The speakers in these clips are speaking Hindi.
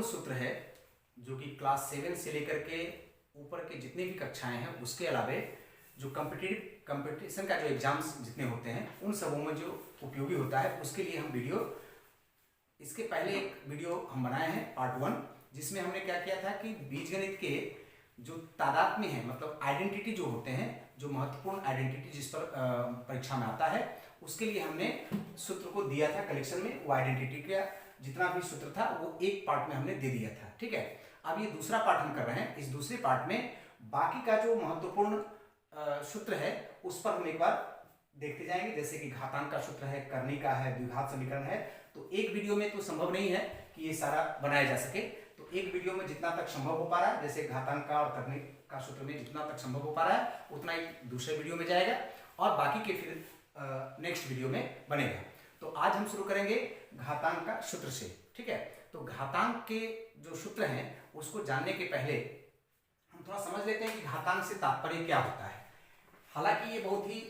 महत्वपूर्ण सूत्र है जो कि क्लास 7 से लेकर के ऊपर के जितने भी कक्षाएं हैं उसके अलावे जो कंपटीशन का जो एग्जाम्स जितने होते हैं उन सबों में जो उपयोगी होता है उसके लिए हम वीडियो, इसके पहले एक वीडियो हम बनाए हैं पार्ट 1, जिसमें हमने क्या किया था कि बीजगणित के जो तादात्म्य है मतलब आइडेंटिटी जो होते हैं, जो महत्वपूर्ण आइडेंटिटी जिस पर परीक्षा में आता है उसके लिए हमने सूत्र को दिया था कलेक्शन में। वो आइडेंटिटी का जितना भी सूत्र था वो एक पार्ट में हमने दे दिया था। ठीक है, अब ये दूसरा पार्ट हम कर रहे हैं। इस दूसरे पार्ट में बाकी का जो महत्वपूर्ण सूत्र है उस पर हम एक बार देखते जाएंगे, जैसे कि घातांक का सूत्र है, करनी का है, द्विघात समीकरण है। तो एक वीडियो में तो संभव नहीं है कि ये सारा बनाया जा सके, तो एक वीडियो में जितना तक संभव हो पा रहा है, जैसे घातांक का और करनी का सूत्र में जितना तक संभव हो पा रहा है उतना ही दूसरे वीडियो में जाएगा और बाकी के फिर नेक्स्ट वीडियो में बनेगा। तो आज हम शुरू करेंगे घातांक का सूत्र से। ठीक है, तो घातांक के जो सूत्र हैं उसको जानने के पहले हम थोड़ा समझ लेते हैं कि घातांक से तात्पर्य क्या होता है। हालांकि ये बहुत ही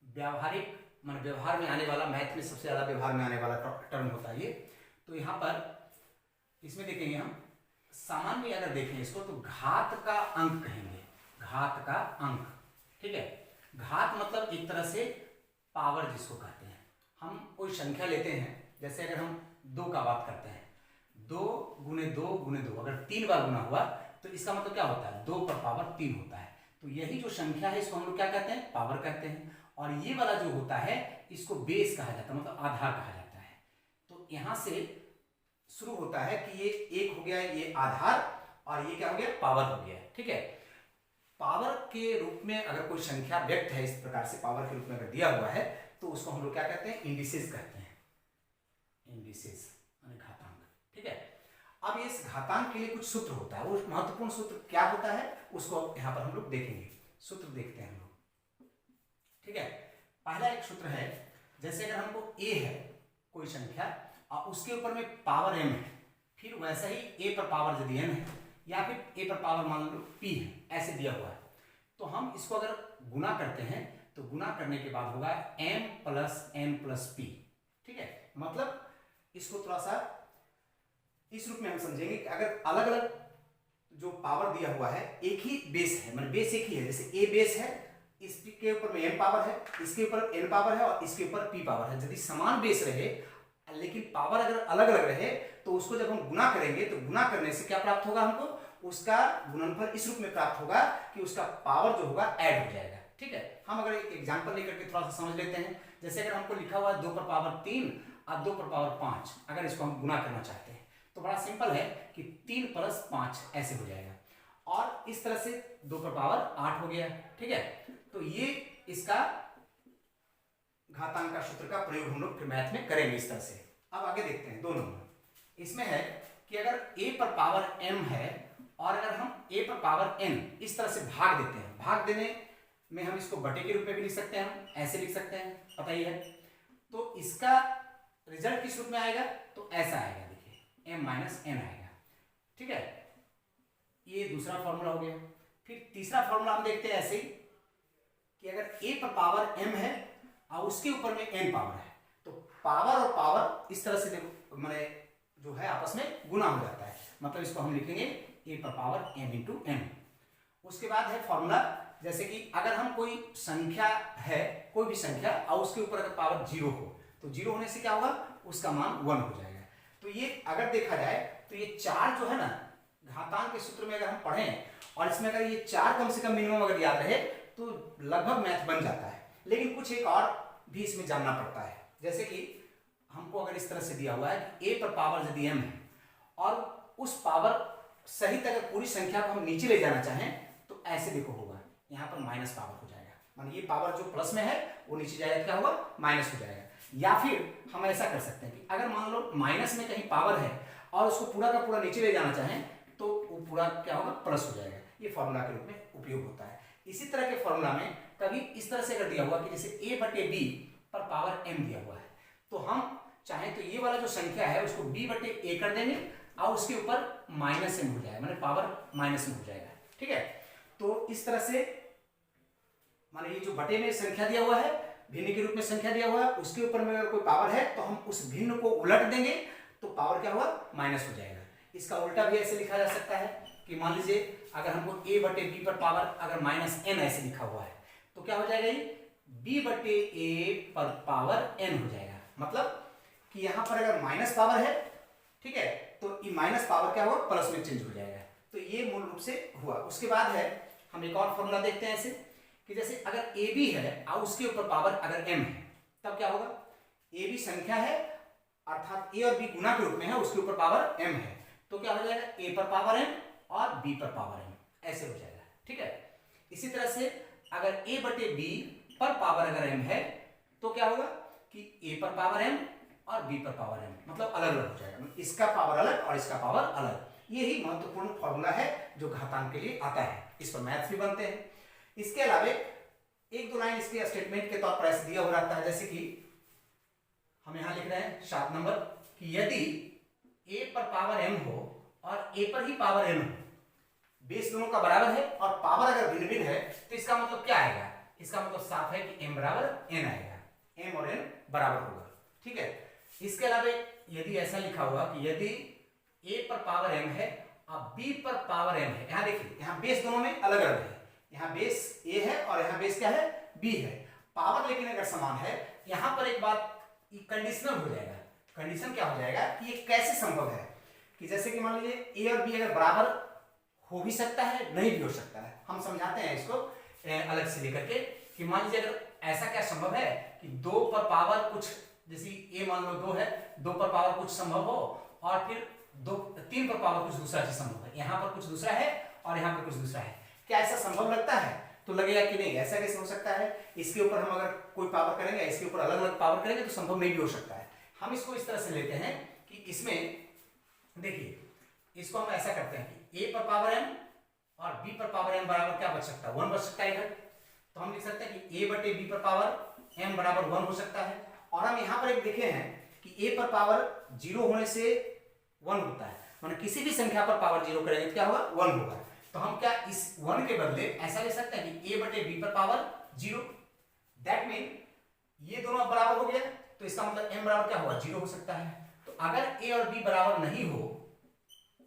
व्यावहारिक व्यवहार में आने वाला, मैथ में सबसे ज्यादा व्यवहार में आने वाला टर्म होता है ये। तो यहाँ पर इसमें देखेंगे हम, सामान्य अगर देखें इसको तो घात का अंक कहेंगे, घात का अंक। ठीक है, घात मतलब एक तरह से पावर जिसको कहते हैं। हम कोई संख्या लेते हैं, जैसे अगर हम 2 का बात करते हैं, 2 गुने 2 गुने 2, अगर 3 बार गुना हुआ तो इसका मतलब क्या होता है, 2 पर पावर 3 होता है। तो यही जो संख्या है इसको हम लोग क्या कहते हैं, पावर कहते हैं। और ये वाला जो होता है इसको बेस कहा जाता है, मतलब आधार कहा जाता है। तो यहां से शुरू होता है कि ये एक हो गया, ये आधार, और ये क्या हो गया, पावर हो गया। ठीक है, पावर के रूप में अगर कोई संख्या व्यक्त है इस प्रकार से पावर के रूप में अगर दिया हुआ है तो उसको हम लोग क्या कहते हैं, इंडिसेस कहते हैं, इंडिसेस यानी घातांक। ठीक है, अब इस घातांक के लिए कुछ सूत्र होता है, वो महत्वपूर्ण सूत्र क्या होता है उसको यहाँ पर हम लोग देखेंगे। सूत्र देखते हैं हम लोग। ठीक है, पहला एक सूत्र है, जैसे अगर हमको a है कोई संख्या और उसके ऊपर में पावर m है, फिर वैसा ही a पर पावर यदि n है या फिर a पर पावर मान लो p है, ऐसे दिया हुआ है, तो हम इसको अगर गुना करते हैं तो गुना करने के बाद होगा m plus n plus p। ठीक है, मतलब इसको थोड़ा सा इस रूप में हम समझेंगे कि अगर अलग अलग जो पावर दिया हुआ है, एक ही बेस है, मतलब बेस एक ही है, जैसे a बेस है, इसके ऊपर में m पावर है, इसके ऊपर n पावर है और इसके ऊपर p पावर है। यदि समान बेस रहे लेकिन पावर अगर अलग अलग रहे तो उसको जब हम गुना करेंगे तो गुना करने से क्या प्राप्त होगा, हमको उसका गुणनफल इस रूप में प्राप्त होगा कि उसका पावर जो होगा ऐड हो जाएगा। ठीक है, हम अगर एक एग्जांपल लेकर के थोड़ा सा समझ लेते हैं, जैसे अगर हमको लिखा हुआ है 2 पर पावर 3 और 2 पर पावर 5, अगर इसको हम गुना करना चाहते हैं तो बड़ा सिंपल है कि 3 प्लस 5 ऐसे हो जाएगा, और इस तरह से 2 पर पावर 8 हो गया। ठीक है, तो ये इसका घातांक का सूत्र का प्रयोग हम लोग फिर मैथ में करेंगे इस तरह से। अब आगे देखते हैं 2 नंबर। इसमें है कि अगर a पर पावर m है और अगर हम a पर पावर n इस तरह से भाग देते हैं, भाग देने में हम इसको बटे के रूप में भी लिख सकते हैं, हम ऐसे लिख सकते हैं, पता ही है। तो इसका रिजल्ट किस रूप में आएगा, तो ऐसा आएगा, देखिए m माइनस n आएगा। ठीक है, ये दूसरा फॉर्मूला हो गया। फिर तीसरा फॉर्मूला हम देखते हैं ऐसे ही कि अगर a पर पावर m है और उसके ऊपर में n पावर है तो पावर और पावर इस तरह से देखो मैंने जो है आपस में गुना हो जाता है, मतलब इसको हम लिखेंगे a पर पावर m इंटू n। उसके बाद है फॉर्मूला, जैसे कि अगर हम कोई संख्या है, कोई भी संख्या और उसके ऊपर अगर पावर 0 हो तो 0 होने से क्या होगा, उसका मान 1 हो जाएगा। तो ये अगर देखा जाए तो ये 4 जो है ना घातांक के सूत्र में अगर हम पढ़ें और इसमें अगर ये 4 कम से कम मिनिमम अगर याद रहे तो लगभग मैथ बन जाता है। लेकिन कुछ एक और भी इसमें जानना पड़ता है, जैसे कि हमको अगर इस तरह से दिया हुआ है कि a पर पावर यदि m है और उस पावर सहित अगर पूरी संख्या को हम नीचे ले जाना चाहें तो ऐसे देखो होगा, यहाँ पर माइनस पावर हो जाएगा, माने ये पावर जो प्लस में है वो नीचे जाएगा, क्या होगा, माइनस हो जाएगा। या फिर हम ऐसा कर सकते हैं कि अगर मान लो माइनस में कहीं पावर है और उसको पूरा का पूरा नीचे ले जाना चाहें तो वो पूरा क्या होगा, प्लस हो जाएगा। ये फॉर्मूला के रूप में उपयोग होता है। इसी तरह के फॉर्मूला में कभी इस तरह से अगर दिया हुआ कि जैसे a बटे b पर पावर m दिया हुआ है तो हम चाहें तो ये वाला जो संख्या है उसको b बटे a कर देंगे और उसके ऊपर माइनस m हो जाएगा, माने पावर माइनस में हो जाएगा। ठीक है, तो इस तरह से माने ये जो बटे में संख्या दिया हुआ है, भिन्न के रूप में संख्या दिया हुआ है, उसके ऊपर में अगर कोई पावर है तो हम उस भिन्न को उलट देंगे तो पावर क्या हुआ, माइनस हो जाएगा। इसका उल्टा भी ऐसे लिखा जा सकता है कि मान लीजिए अगर हमको a बटे b पर पावर अगर माइनस n ऐसे लिखा हुआ है तो क्या हो जाएगा, ये b बटे a पर पावर n हो जाएगा। मतलब कि यहां पर अगर माइनस पावर है, ठीक है, तो ये माइनस पावर क्या होगा, प्लस में चेंज हो जाएगा। तो ये मूल रूप से हुआ। उसके बाद है हम एक और फॉर्मूला देखते हैं ऐसे कि जैसे अगर ए बी है और उसके ऊपर पावर अगर m है तब क्या होगा, ए बी संख्या है अर्थात ए और बी गुना के रूप में है, उसके ऊपर पावर m है, तो क्या हो जाएगा, a पर पावर m और b पर पावर m ऐसे हो जाएगा। ठीक है, इसी तरह से अगर a बटे b पर पावर अगर m है तो क्या होगा कि a पर पावर m और b पर पावर m, मतलब अलग अलग हो जाएगा, इसका पावर अलग और इसका पावर अलग। यही महत्वपूर्ण फॉर्मूला है जो घातांक के लिए आता है, इस पर मैथ्स भी बनते हैं। इसके अलावा एक दो लाइन इसके स्टेटमेंट के तौर पर ऐसे दिया हो रहता है, जैसे कि हम यहां लिख रहे हैं 7 नंबर कि यदि a पर पावर m हो और a पर ही पावर n हो, बेस दोनों का बराबर है और पावर अगर भिन्न भिन्न है तो इसका मतलब क्या आएगा, इसका मतलब साफ है कि m बराबर n आएगा, m और n बराबर होगा। ठीक है, इसके अलावा यदि ऐसा लिखा हुआ कि यदि a पर पावर m है और b पर पावर m है, यहां देखिए यहां बेस दोनों में अलग अलग है, यहां बेस a है और यहां बेस क्या है, b है, पावर लेकिन अगर समान है, यहां पर एक बात कंडीशनल हो जाएगा। कंडीशन क्या हो जाएगा कि ये कैसे संभव है कि जैसे कि मान लीजिए a और b अगर बराबर हो भी सकता है, नहीं भी हो सकता है। हम समझाते हैं इसको अलग से लेकर के कि मान लीजिए अगर ऐसा क्या संभव है कि 2 पर पावर कुछ, जैसे a मान लो 2 है, 2 पर पावर कुछ संभव हो और फिर 3 पर पावर कुछ दूसरा चीज संभव है, यहाँ पर कुछ दूसरा है और यहाँ पर कुछ दूसरा है। क्या ऐसा संभव लगता है? तो लगेगा कि नहीं, ऐसा कैसे हो सकता है, इसके ऊपर हम अगर कोई पावर करेंगे, इसके ऊपर अलग अलग पावर करेंगे तो संभव नहीं भी हो सकता है। हम इसको इस तरह से लेते हैं कि इसमें देखिए, इसको हम ऐसा करते हैं कि a पर पावर m और b पर पावर m बराबर क्या बच सकता है, 1 बच सकता है इधर। तो हम लिख सकते हैं कि a बटे b पर पावर m बराबर 1 हो सकता है। और हम यहाँ पर एक देखे हैं कि a पर पावर 0 होने से 1 होता है, माने किसी भी संख्या पर पावर 0 करेंगे तो क्या होगा, 1 होगा। तो हम क्या इस 1 के बदले ऐसा ले सकते हैं कि a बटे b पर पावर 0, दैट मीन ये दोनों बराबर हो गया, तो इसका मतलब m बराबर क्या होगा, 0 हो सकता है। तो अगर a और b बराबर नहीं हो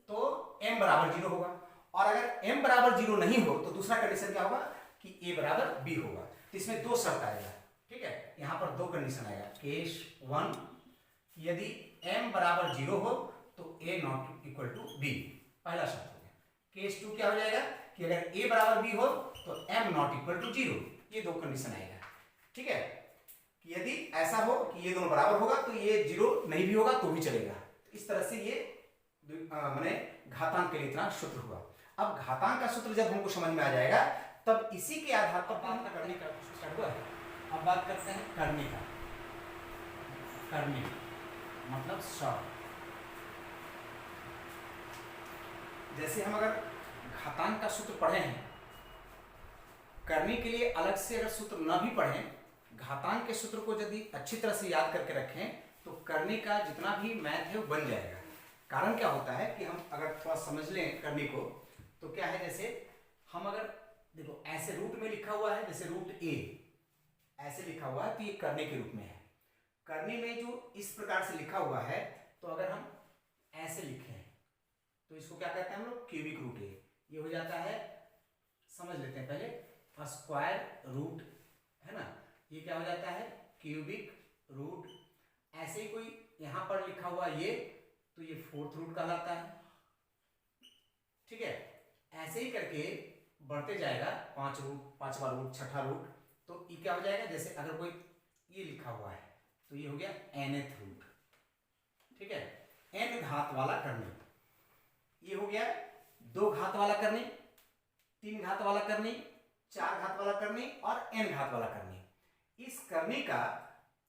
तो m बराबर 0 होगा, और अगर m बराबर 0 नहीं हो तो दूसरा कंडीशन क्या होगा कि a बराबर b होगा। तो इसमें दो शर्त आएगा, ठीक है, यहाँ पर दो कंडीशन आएगा। केस 1 यदि m बराबर 0 हो तो a not equal to b, पहला शर्त हो गया। केस 2 क्या हो जाएगा कि अगर a बराबर b हो तो m नॉट इक्वल टू 0, ये दो कंडीशन आएगा। ठीक है, कि यदि ऐसा हो कि ये दोनों बराबर होगा तो ये 0 नहीं भी होगा तो भी चलेगा। इस तरह से ये माने घातांक के लिए इतना सूत्र हुआ। अब घातांक का सूत्र जब हमको समझ में आ जाएगा तब इसी के आधार पर बात करने का स्टार्ट हुआ। अब बात करते हैं करने का। करने मतलब सॉल्व। जैसे हम अगर घातांक का सूत्र पढ़े हैं, करने के लिए अलग से अगर सूत्र न भी पढ़ें, घातांक के सूत्र को यदि अच्छी तरह से याद करके रखें तो करने का जितना भी मैथ है वो बन जाएगा। कारण क्या होता है कि हम अगर थोड़ा समझ लें करने को तो क्या है, जैसे हम अगर देखो ऐसे रूट में लिखा हुआ है, जैसे रूट a ऐसे लिखा हुआ है तो ये करने के रूप में है। करने में जो इस प्रकार से लिखा हुआ है तो अगर हम ऐसे लिखें तो इसको क्या कहते हैं हम लोग, क्यूबिक रूट a। ये हो जाता है, समझ लेते हैं पहले, स्क्वायर रूट है ना, ये क्या हो जाता है क्यूबिक रूट। ऐसे ही कोई यहां पर लिखा हुआ ये तो ये फोर्थ रूट कहलाता है। ठीक है, ऐसे ही करके बढ़ते जाएगा, 5 रूट, 5वां रूट, 6ठा रूट, तो ये क्या हो जाएगा, जैसे अगर कोई ये लिखा हुआ है तो ये हो गया nth रूट। ठीक है, n घात वाला करने, ये हो गया 2 घात वाला करने, 3 घात वाला करने, 4 घात वाला करने और n घात वाला करने। इस करने का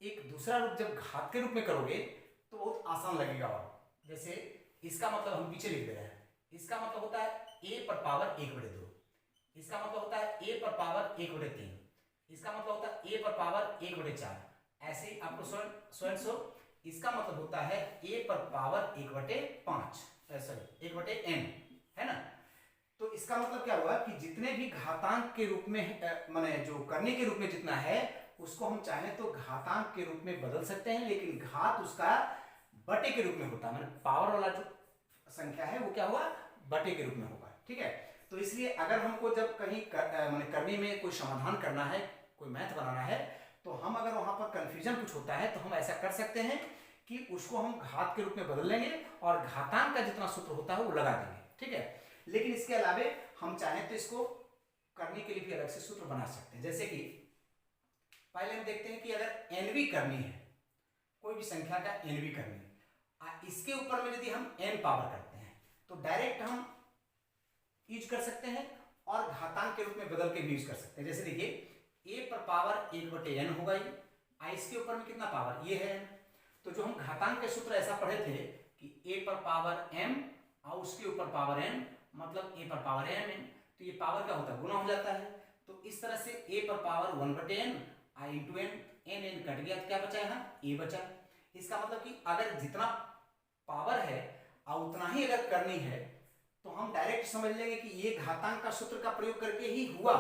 एक दूसरा रूप जब घात के रूप में करोगे तो बहुत आसान लगेगा। और जैसे इसका मतलब हम पीछे लिख दे रहे हैं, इसका मतलब होता है a पर पावर 1/2, इसका मतलब होता है a पर पावर 1/3, इसका मतलब होता है a पर पावर 1/4। ऐसे ही आपको स्वयं सो इसका मतलब होता है a पर पावर 1/5, सॉरी 1/n, है ना। तो इसका मतलब क्या हुआ कि जितने भी घातांक के रूप में माने जो करने के रूप में जितना है उसको हम चाहें तो घातांक के रूप में बदल सकते हैं, लेकिन घात उसका बटे के रूप में होता है, मतलब पावर वाला जो संख्या है वो क्या होगा, बटे के रूप में होगा। ठीक है, तो इसलिए अगर हमको जब कहीं माने करने में कोई समाधान करना है, कोई मैथ बनाना है, तो हम अगर वहां पर कंफ्यूजन कुछ होता है तो हम ऐसा कर सकते हैं कि उसको हम घात के रूप में बदल लेंगे और घातांक का जितना सूत्र होता है वो लगा देंगे। ठीक है, लेकिन इसके अलावे हम चाहें तो इसको करने के लिए भी अलग से सूत्र बना सकते हैं। जैसे कि पहले हम देखते हैं कि अगर एनवी करनी है, कोई भी संख्या का एनवी करनी है, इसके ऊपर में यदि हम एन पावर करते हैं तो डायरेक्ट हम यूज कर सकते हैं और घातांक के रूप में बदल के भी यूज कर सकते हैं। जैसे देखिए a पर पावर 1/n होगा ये, इसके ऊपर में कितना पावर, ये है n। तो जो हम घातांक के सूत्र ऐसा पढ़े थे कि a पर पावर m और उसके ऊपर पावर n, मतलब a पर पावर mn, तो ये पावर क्या होता है, गुना हो जाता है। तो इस तरह से a पर power 1/n i into n, n cut गया तो क्या बचा यहाँ, a बचा। इसका मतलब कि अगर जितना पावर है और उतना ही अगर करनी है तो हम डायरेक्ट समझ लेंगे कि ये घातांक का सूत्र का प्रयोग करके ही हुआ,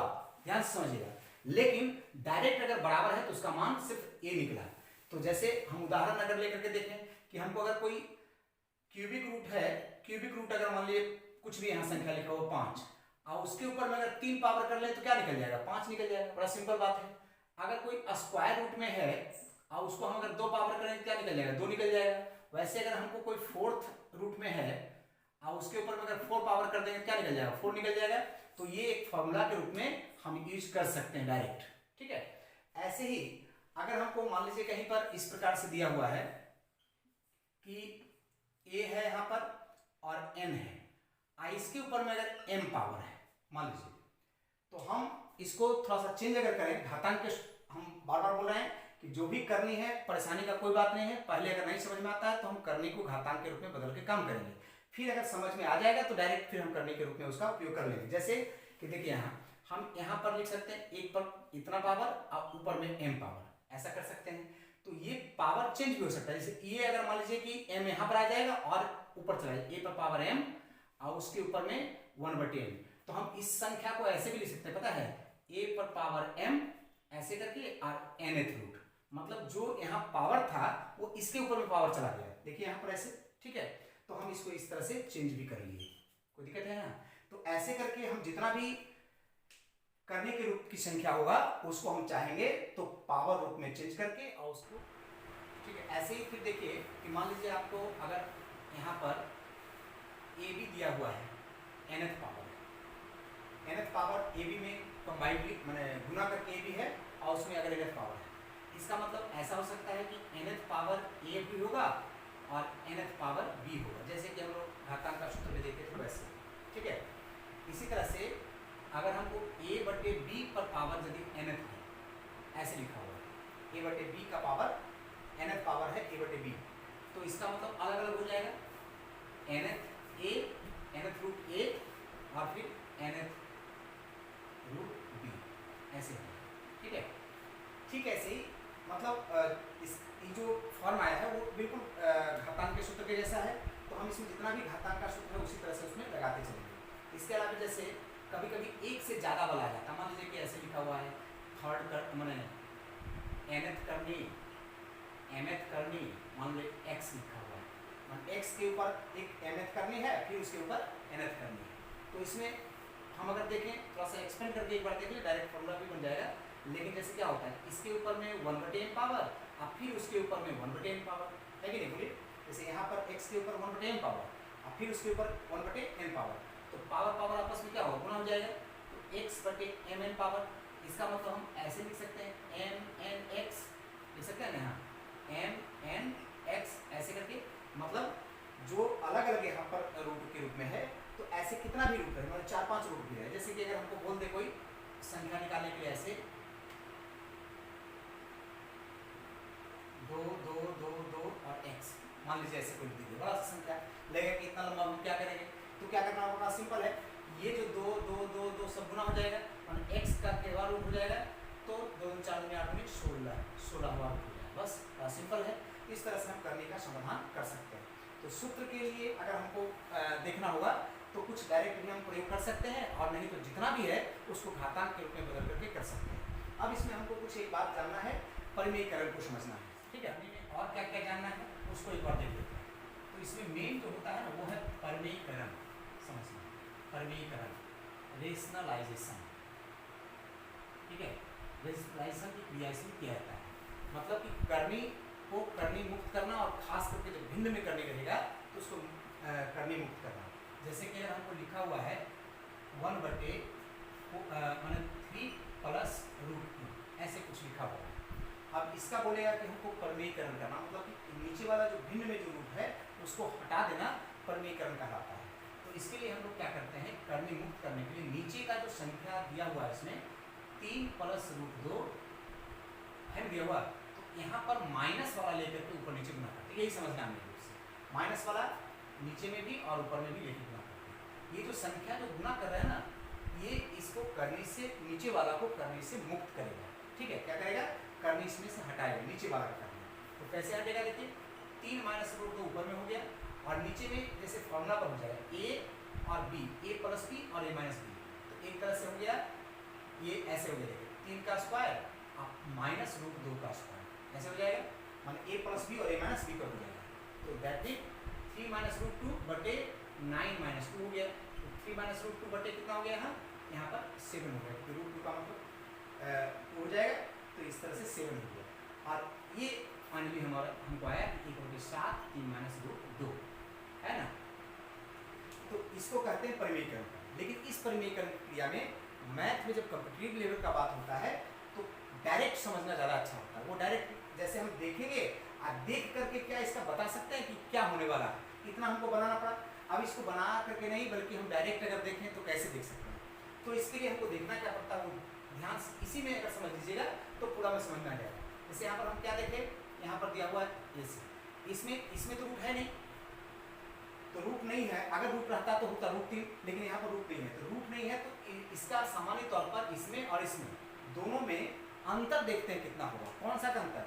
ध्यान से समझिएगा। लेकिन डायरेक्ट अगर बराबर है तो उसका मान सिर्फ a निकला। तो जैसे हम उदाहरण अगर लेकर के देखें कि हमको अगर कोई क्यूबिक रूट है, क्यूबिक रूट अगर मान लीजिए कुछ भी यहाँ संख्या लिखा हो 5 और उसके ऊपर में अगर 3 पावर कर ले तो क्या निकल जाएगा, 5 निकल जाएगा। बड़ा सिंपल बात है। अगर कोई स्क्वायर रूट में है और उसको हम अगर 2 पावर करें तो क्या निकल जाएगा, 2 निकल जाएगा। वैसे अगर हमको कोई 4th रूट में है और उसके ऊपर में अगर 4 पावर कर देंगे क्या निकल जाएगा, 4 निकल जाएगा। तो ये एक फॉर्मूला के रूप में हम यूज कर सकते हैं डायरेक्ट। ठीक है, ऐसे ही अगर हमको मान लीजिए कहीं पर इस प्रकार से दिया हुआ है कि a है यहाँ पर और n है, इसके ऊपर में अगर m पावर है मान लीजिए, तो हम इसको थोड़ा सा चेंज अगर करें, घातांक के हम बार बार बोल रहे हैं कि जो भी करनी है परेशानी का कोई बात नहीं है। पहले अगर नहीं समझ में आता है तो हम करने को घातांक के रूप में बदल के काम करेंगे, फिर अगर समझ में आ जाएगा तो डायरेक्ट फिर हम करने के रूप में उसका उपयोग कर लेंगे। जैसे कि देखिए हम यहाँ पर लिख सकते हैं 1 पर इतना पावर और ऊपर में m पावर, ऐसा कर सकते हैं। तो ये पावर चेंज भी हो सकता है। जैसे ये अगर मान लीजिए कि m यहाँ पर आ जाएगा और ऊपर चला जाएगा, a पर पावर m और उसके ऊपर में 1/n, तो हम इस संख्या को ऐसे भी लिख सकते हैं, पता है, a पर पावर m ऐसे करके और nth रूट, मतलब जो यहाँ पावर था वो इसके ऊपर में पावर चला गया, देखिए यहाँ पर ऐसे। ठीक है, तो हम इसको इस तरह से चेंज भी कर लिए, कोई दिक्कत है ना। तो ऐसे करके हम जितना भी करने के रूप की संख्या होगा उसको हम चाहेंगे तो पावर रूप में चेंज करके और उसको, ठीक है। ऐसे ही फिर देखिए कि मान लीजिए आपको अगर यहाँ पर ए बी दिया हुआ है, nth पावर ए बी में कंबाइंडली मैंने गुना करके ए बी है और उसमें अगर nth पावर है, इसका मतलब ऐसा हो सकता है कि nth पावर ए भी होगा और nth पावर b होगा, जैसे कि हम लोग घातांक का सूत्र में देखे थे वैसे। ठीक है, इसी तरह से अगर हमको a/b पर पावर यदि nth है, ऐसे लिखा हुआ है a/b का पावर nth पावर है a/b, तो इसका मतलब अलग अलग हो जाएगा, nth a, nth root a और फिर nth रूट b, ऐसे है। ठीक है, ठीक ऐसे ही मतलब इस जो फॉर्म आया है वो बिल्कुल घातांक के सूत्र के जैसा है, तो हम इसमें जितना भी घातांक का सूत्र है उसी तरह से उसमें लगाते चलेंगे। इसके अलावा जैसे कभी कभी एक से ज़्यादा वाला आ जाता है, मान लीजिए कि ऐसे लिखा हुआ है थर्ड कर मैंने nth करनी, mth करनी, मान लो x लिखा हुआ है, मान x के ऊपर एक mth करनी है फिर उसके ऊपर nth करनी है। तो इसमें हम अगर देखें थोड़ा सा एक्सपेंड करके एक बार देखें, डायरेक्ट फॉर्मूला भी बन जाएगा। लेकिन जैसे क्या होता है, इसके ऊपर में 1/n पावर और फिर उसके ऊपर में 1/n पावर है कि नहीं बोलिए। जैसे यहाँ पर x के ऊपर 1/n पावर और फिर उसके ऊपर 1/n पावर, तो पावर आपस में क्या होगा, गुना हो जाएगा। तो x/mn पावर, इसका मतलब हम ऐसे लिख सकते हैं mnx लिख सकते हैं ना, यहाँ mnx ऐसे करके, मतलब जो अलग अलग यहाँ पर रूट के रूप में है, तो ऐसे कितना भी रूट है, मतलब 4-5 रूट भी है। जैसे कि अगर हमको बोल दे कोई संख्या निकालने के लिए ऐसे 2 2 2 2 और x, मान लीजिए ऐसे कोई दीजिए, बड़ा सा संख्या लगेगा कि इतना लंबा, हम क्या करेंगे, तो क्या करना होगा, सिंपल है, ये जो 2 2 2 2 सब गुना हो जाएगा और x का केवल रूट हो जाएगा, तो 2 4 में 8 में 16 हुआ रूट हो जाएगा, बस सिंपल है। इस तरह से हम करने का समाधान कर सकते हैं। तो सूत्र के लिए अगर हमको देखना होगा तो कुछ डायरेक्ट भी हम प्रयोग कर सकते हैं और नहीं तो जितना भी है उसको घातांक के रूप में बदल करके कर सकते हैं। अब इसमें हमको कुछ एक बात जानना है, परिमेयीकरण को समझना है। ठीक है, और क्या क्या जानना है उसको एक बार देख लेते हैं। इसमें मेन जो होता है ना वो है परमेयीकरण, समझना, परमेयीकरण, रेशनलाइजेशन, ठीक है। रेशनलाइजेशन की क्रिया इसमें किया जाता है, मतलब कि करनी को करनी मुक्त करना, और खास करके जब भिन्न में करनी रहेगा तो उसको करनी मुक्त करना। जैसे कि अगर हमको लिखा हुआ है 1/3 प्लस √2 ऐसे कुछ लिखा हुआ है। अब इसका बोलेगा कि हमको परमेयीकरण करना, मतलब कि नीचे वाला जो भिन्न में जो रूप है उसको हटा देना परमेयीकरण कहलाता है। तो इसके लिए हम लोग क्या करते हैं, करनी मुक्त करने के लिए नीचे का जो संख्या दिया हुआ है इसमें 3 प्लस √2 है दिया हुआ, तो यहाँ पर माइनस वाला लेकर के ऊपर नीचे गुना करते हैं, यही समझना है मेरे से। माइनस वाला नीचे में भी और ऊपर में भी लेकर गुना करते हैं। ये जो संख्या जो गुना कर रहे हैं ना, ये इसको करनी से, नीचे वाला को करनी से मुक्त करेगा, ठीक है। क्या करेगा, करनी इसमें से हटाएगा, नीचे वाला का करनी। तो कैसे हटेगा, देखिए 3 माइनस √2 ऊपर में हो गया, और नीचे में जैसे फॉर्मूला पर हो जाएगा a और b, a प्लस b और a माइनस b, तो एक तरह से हो गया ये ऐसे हो जाएगा 3 का स्क्वायर माइनस √2 का स्क्वायर, ऐसे हो जाएगा, माने a प्लस b और a माइनस b पर हो जाएगा। तो दैट इज 3 माइनस √2 बटे 9 माइनस 2 हो गया, तो 3 माइनस √2 बटे कितना हो गया, यहाँ पर 7 हो गया, तो √2 का मतलब हो जाएगा, तो इस तरह से 7 हो गया। और ये फाइनली हमको आया कि 1/7 3 माइनस √2 है ना। तो इसको कहते हैं परमेयीकरण। लेकिन इस परमेयीकरण क्रिया में मैथ में जब कॉम्पिटिटिव लेवल का बात होता है तो डायरेक्ट समझना ज़्यादा अच्छा होता है। वो डायरेक्ट जैसे हम देखेंगे और देख करके क्या इसका बता सकते हैं कि क्या होने वाला है, इतना हमको बनाना पड़ा। अब इसको बना करके नहीं, बल्कि हम डायरेक्ट अगर देखें तो कैसे देख सकते हैं, तो इसके लिए हमको देखना क्या पड़ता है, वो ध्यान से इसी में अगर समझ लीजिएगा तो पूरा में समझ में आ जाएगा। जैसे यहाँ पर हम क्या देखें, यहाँ पर दिया हुआ है ऐसे, इसमें तो रूट है नहीं, तो रूट नहीं है, अगर रूट रहता तो होता √3, लेकिन यहाँ पर रूट नहीं है, तो रूट नहीं है, तो इसका सामान्य तौर पर इसमें और इसमें दोनों में अंतर देखते हैं कितना होगा। कौन सा का अंतर,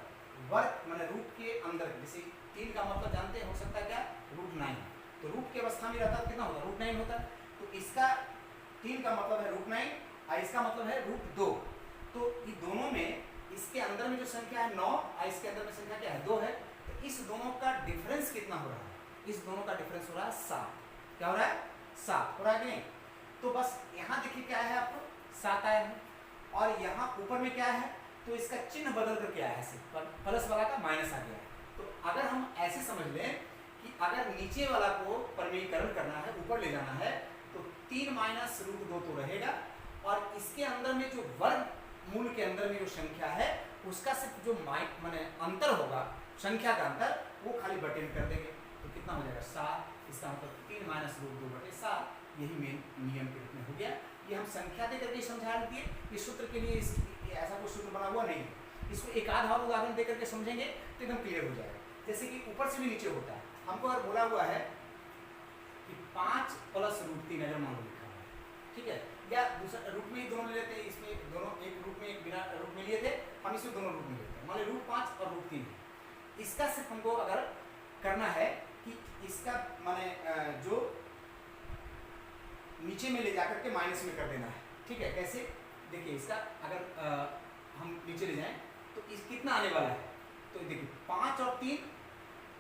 वर्ग माने रूट के अंदर, जैसे 3 का मतलब जानते हैं हो सकता है क्या, √9, तो रूट की अवस्था में रहता कितना होता, √9 होता। तो इसका 3 का मतलब है √9 और इसका मतलब है √2, तो ये दोनों में इसके अंदर में जो संख्या है 9 और इसके अंदर में संख्या क्या है 2 है, तो इस दोनों का डिफरेंस कितना हो रहा है, इस दोनों का डिफरेंस हो रहा है 7। क्या हो रहा है, 7 हो रहा है कि नहीं। तो बस यहाँ देखिए क्या है, आपको 7 आया है, और यहाँ ऊपर में क्या है, तो इसका चिन्ह बदल कर क्या है, प्लस वाला का माइनस आ गया है। तो अगर हम ऐसे समझ लें कि अगर नीचे वाला को परमेयीकरण करना है, ऊपर ले जाना है, तो 3 माइनस √2 तो रहेगा, और इसके अंदर में जो वर्ग मूल के अंदर में जो संख्या है उसका सिर्फ जो माने अंतर होगा, संख्या का अंतर, वो खाली बटे में कर देंगे, तो कितना हो जाएगा 7। इसका मतलब 3 माइनस √2 बटे 7, यही मेन नियम के रूप में हो गया। ये हम संख्या दे करके समझा दिए, इस सूत्र के लिए ऐसा कोई सूत्र बना हुआ नहीं है, इसको एक आध और उदाहरण दे करके समझेंगे तो एकदम क्लियर हो जाएगा। जैसे कि ऊपर से भी नीचे होता है, हमको अगर बोला हुआ है कि 5 प्लस √3 अगर मान लो लिखा हुआ है, ठीक है, या दूसरा रूट में ही दोनों ले लेते हैं, इसमें दोनों एक रूट में एक बिना रूट में लिए थे, हम इसमें दोनों रूट में लेते हैं, मान लो √5 और √3 है। इसका सिर्फ हमको अगर करना है कि इसका माने जो नीचे में ले जाकर के माइनस में कर देना है, ठीक है। कैसे, देखिए इसका अगर हम नीचे ले जाएं तो इस कितना आने वाला है, तो देखिए 5 और 3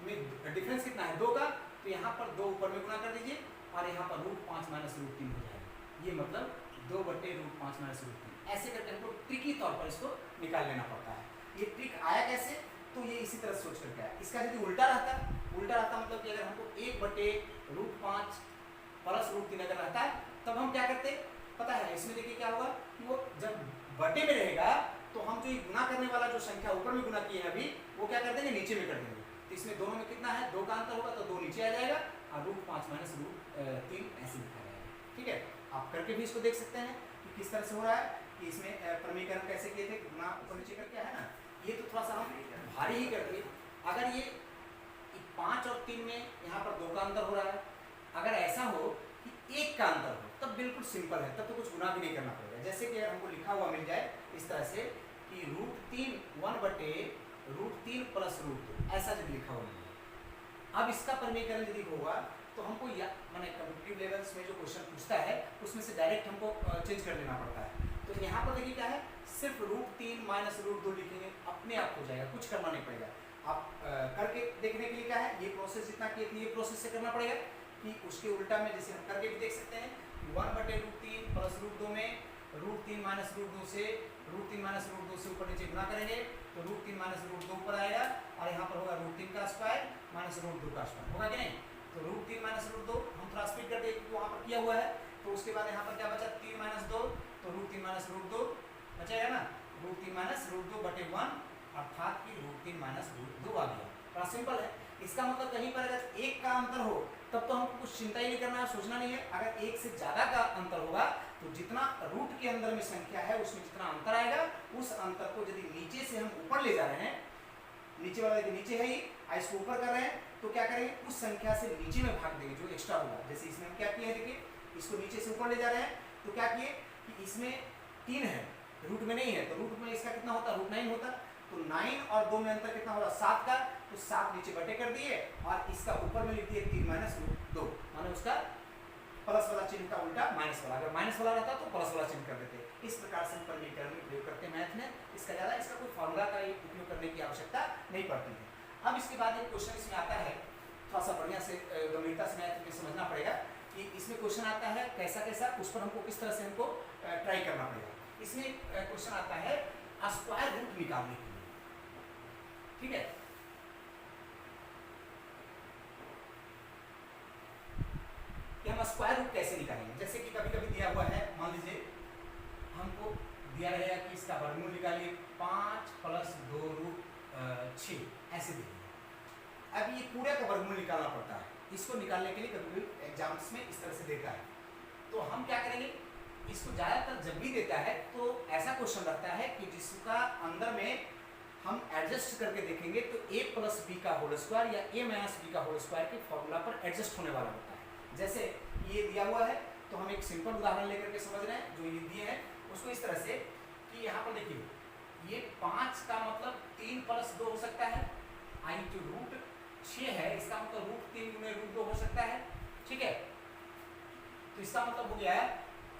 में डिफरेंस कितना है 2 का, तो यहाँ पर 2 ऊपर में गुना कर दीजिए, और यहाँ पर √5 माइनस √3 हो जाएगा, ये मतलब 2/√5 माइनस √3। ऐसे करके हमको ट्रिकी तौर पर इसको निकाल लेना पड़ता है। ये ट्रिक आया कैसे, तो ये इसी तरह सोच करके आया। इसका यदि उल्टा रहता मतलब कि अगर हमको 1/√5 प्लस √3 अगर रहता है, तब हम क्या करते पता है, इसमें देखिए क्या होगा कि वो जब बटे में रहेगा तो हम जो गुना करने वाला जो संख्या ऊपर में गुना किए हैं अभी, वो क्या कर देंगे, नीचे में कर देंगे। तो इसमें दोनों में कितना है, 2 का अंतर होगा, तो 2 नीचे आ जाएगा, और √5 माइनस √3 ऐसे लिखा जाएगा, ठीक है। आप करके भी इसको देख सकते हैं कि किस तरह से हो रहा है, कि इसमें परमेयीकरण कैसे किए थे, गुना ऊपर नीचे करके, है ना। ये तो थोड़ा सा हम भारी ही कर दिए। अगर ये 5 और 3 में यहाँ पर 2 का अंतर हो रहा है, अगर ऐसा हो कि 1 का अंतर हो, तब बिल्कुल सिंपल है, तब तो कुछ गुना भी नहीं करना पड़ेगा। जैसे कि अगर हमको लिखा हुआ मिल जाए इस तरह से कि √3 1/√3 प्लस √2, ऐसा जब लिखा हुआ मिल जाए, अब इसका परमेयीकरण यदि होगा तो हमको माने कॉम्पिटिटिव लेवल्स में जो क्वेश्चन पूछता है उसमें से डायरेक्ट हमको चेंज कर देना पड़ता है। तो यहाँ पर देखिए क्या है, सिर्फ √3 माइनस √2 लिखेंगे, अपने आप हो जाएगा, कुछ करना नहीं पड़ेगा। आप करके देखने के लिए क्या है, ये प्रोसेस जितना किए थे ये प्रोसेस से करना पड़ेगा कि उसके उल्टा में जैसे हम करके भी देख सकते हैं 1/√3 प्लस √2 में √3 माइनस √2 से √3 माइनस √2 से ऊपर नीचे गुना करेंगे तो √3 माइनस √2 ऊपर आएगा और यहाँ पर होगा √3 का स्क्वायर माइनस √2 का स्क्वायर होगा कि नहीं। तो √3 माइनस √2 हम थोड़ा स्पीड कर देंगे, वहाँ पर किया हुआ है। तो उसके बाद यहाँ पर क्या बचा 3 माइनस 2, तो √3 माइनस √2 बचेगा ना, √3 माइनस √2/1 अर्थात कि √3 माइनस √2 आ गया। बड़ा सिंपल है। इसका मतलब कहीं पर अगर एक का अंतर हो तब तो हमको कुछ चिंता ही नहीं करना है, सोचना नहीं है। अगर एक से ज्यादा का अंतर होगा तो जितना रूट के अंदर में संख्या है उसमें जितना अंतर आएगा उस अंतर को यदि नीचे से हम ऊपर ले जा रहे हैं, नीचे वाला देखिए नीचे है ही, इसको ऊपर कर रहे हैं तो क्या करेंगे उस संख्या से नीचे में भाग देंगे जो एक्स्ट्रा होगा। जैसे इसमें हम क्या किए हैं, देखिए इसको नीचे से ऊपर ले जा रहे हैं तो क्या किए कि इसमें 3 है, रूट में नहीं है, तो रूट में इसका कितना होता, √9 होता। तो 9 और 2 में अंतर कितना होगा 7 का, तो 7 नीचे बटे कर दिए और इसका ऊपर में लिख दिए 3 माइनस √2, माने उसका प्लस वाला चिन्ह का उल्टा माइनस वाला, अगर माइनस वाला रहता तो प्लस वाला चिन्ह कर देते। इस प्रकार से हम समीकरण में प्रयोग करते हैं मैथ में। इसका ज़्यादा इसका कोई फॉर्मूला का उपयोग करने की आवश्यकता नहीं पड़ती है। अब इसके बाद एक क्वेश्चन इसमें आता है, थोड़ा सा बढ़िया से गंभीरता से मैथ में समझना पड़ेगा कि इसमें क्वेश्चन आता है कैसा कैसा, उस पर हमको किस तरह से हमको ट्राई करना पड़ेगा। इसमें क्वेश्चन आता है स्क्वायर रूट निकालने के लिए, ठीक है। कि हम स्क्वायर रूट कैसे निकालेंगे, जैसे कि कभी कभी दिया हुआ है, मान लीजिए हमको दिया रहेगा कि इसका वर्गमूल निकालिए 5 + 2√6 ऐसे दे दिया। अब ये पूरे का वर्गमूल निकालना पड़ता है, इसको निकालने के लिए कभी कभी एग्जाम्स में इस तरह से देता है। तो हम क्या करेंगे, इसको ज़्यादातर जब भी देता है तो ऐसा क्वेश्चन रखता है कि जिसका अंदर में हम एडजस्ट करके देखेंगे तो a + b का होल स्क्वायर या a - b का होल स्क्वायर के फॉर्मूला पर एडजस्ट होने वाला होता है। जैसे ये दिया हुआ है तो हम एक सिंपल उदाहरण लेकर के समझ रहे हैं, जो ये दिए हैं उसको इस तरह से कि यहाँ पर देखिए ये 5 का मतलब 3 + 2 हो सकता है, आई जो √6 है इसका मतलब √3 × √2 हो सकता है, ठीक है। तो इसका मतलब हो गया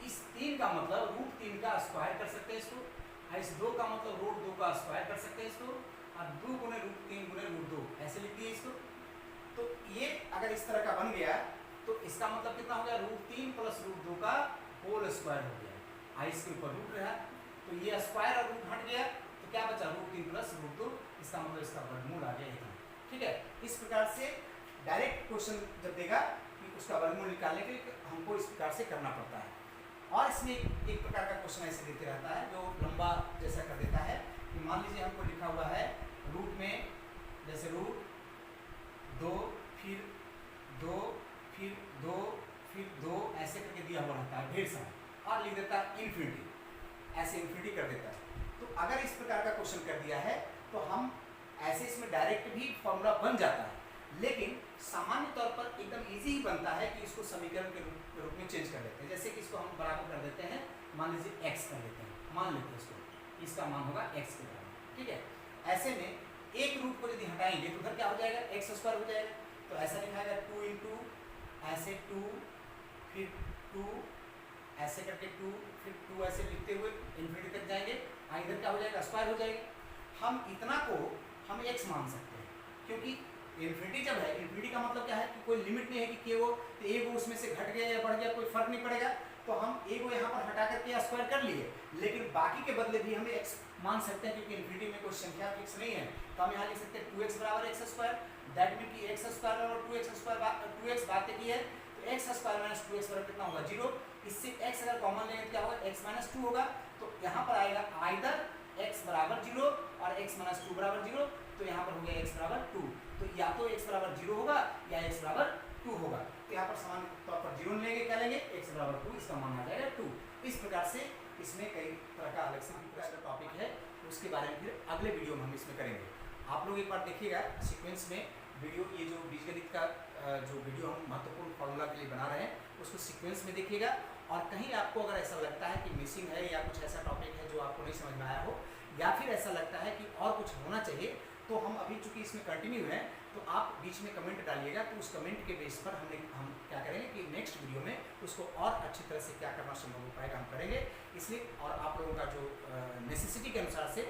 इस 3 का मतलब √3 का स्क्वायर कर सकते हैं इसको, इस 2 का मतलब √2 का स्क्वायर कर सकते हैं इसको, और 2 × √3 × √2 ऐसे लिख दिए इसको। तो ये अगर इस तरह का बन गया तो इसका मतलब कितना हो गया, √3 + √2 का होल स्क्वायर हो गया, इसके ऊपर रूट रहा तो ये स्क्वायर और रूट हट गया तो क्या बचा √3 + √2, इसका मतलब इसका वर्गमूल आ गया इतना, ठीक है। इस प्रकार से डायरेक्ट क्वेश्चन जब देगा कि उसका वर्गमूल निकालने के लिए हमको इस प्रकार से करना पड़ता है। और इसमें एक प्रकार का क्वेश्चन ऐसे देते रहता है जो लंबा जैसा कर देता है कि मान लीजिए हमको लिखा हुआ है रूट में जैसे √2 फिर 2 फिर 2 फिर 2 ऐसे करके दिया हुआ रहता है ढेर सारा, और लिख देता है इन्फिनिटी, ऐसे इन्फिनिटी कर देता है। तो अगर इस प्रकार का क्वेश्चन कर दिया है तो हम ऐसे इसमें डायरेक्ट भी फॉर्मूला बन जाता है, लेकिन सामान्य तौर पर एकदम इजी ही बनता है कि इसको समीकरण के रूप में चेंज कर देते हैं। जैसे कि इसको हम बराबर कर देते हैं, मान लीजिए x कर देते हैं, मान लेते हैं इसको, इसका मान होगा x के बराबर, ठीक है। ऐसे में एक रूट को यदि हटाएंगे तो उधर क्या हो जाएगा, x² हो जाएगा। तो ऐसा लिखाएगा 2 × ऐसे 2 फिर 2 ऐसे करके 2 फिर 2 ऐसे लिखते हुए इन्फिनिटी तक जाएंगे, इधर क्या हो जाएगा, स्क्वायर हो जाएगा। हम इतना को हम x मान सकते हैं, क्योंकि इन्फिनिटी जब है, इन्फिनिटी का मतलब क्या है कि कोई लिमिट नहीं है कि वो तो एक उसमें से घट गया या बढ़ गया कोई फर्क नहीं पड़ेगा। तो हम एक यहाँ पर हटा करके स्क्वायर कर लिए, लेकिन बाकी के बदले भी हमें x मान सकते हैं क्योंकि इन्फिनिटी में कोई संख्या फिक्स नहीं है। तो हम यहाँ लिख सकते हैं 2x = x², दैट मीन कि x² और 2x बात की है तो x² - 2x बराबर कितना होगा 0। इससे x अगर कॉमन लेंगे तो क्या होगा, x - 2 होगा। तो यहाँ पर आएगा आइदर x = 0 और x - 2 = 0, तो यहाँ पर हो गया x = 2। तो या तो x = 0 होगा या x = 2 होगा। तो यहाँ पर सामान्य तौर पर 0 लेंगे, क्या लेंगे, x = 2, इसका मान आ जाएगा 2। इस प्रकार से इसमें कई तरह का अलग से टॉपिक है, उसके बारे में फिर अगले वीडियो में हम इसमें करेंगे। आप लोग एक बार देखिएगा सीक्वेंस में वीडियो, ये जो बीजगणित का जो वीडियो हम महत्वपूर्ण फॉर्मूला के लिए बना रहे हैं उसको सीक्वेंस में देखिएगा। और कहीं आपको अगर ऐसा लगता है कि मिसिंग है या कुछ ऐसा टॉपिक है जो आपको नहीं समझ में आया हो, या फिर ऐसा लगता है कि और कुछ होना चाहिए, तो हम अभी चूंकि इसमें कंटिन्यू हैं तो आप बीच में कमेंट डालिएगा, तो उस कमेंट के बेस पर हम क्या करेंगे कि नेक्स्ट वीडियो में उसको और अच्छी तरह से क्या करना संभव हो पाएगा हम करेंगे। इसलिए और आप लोगों का जो नेसेसिटी के अनुसार से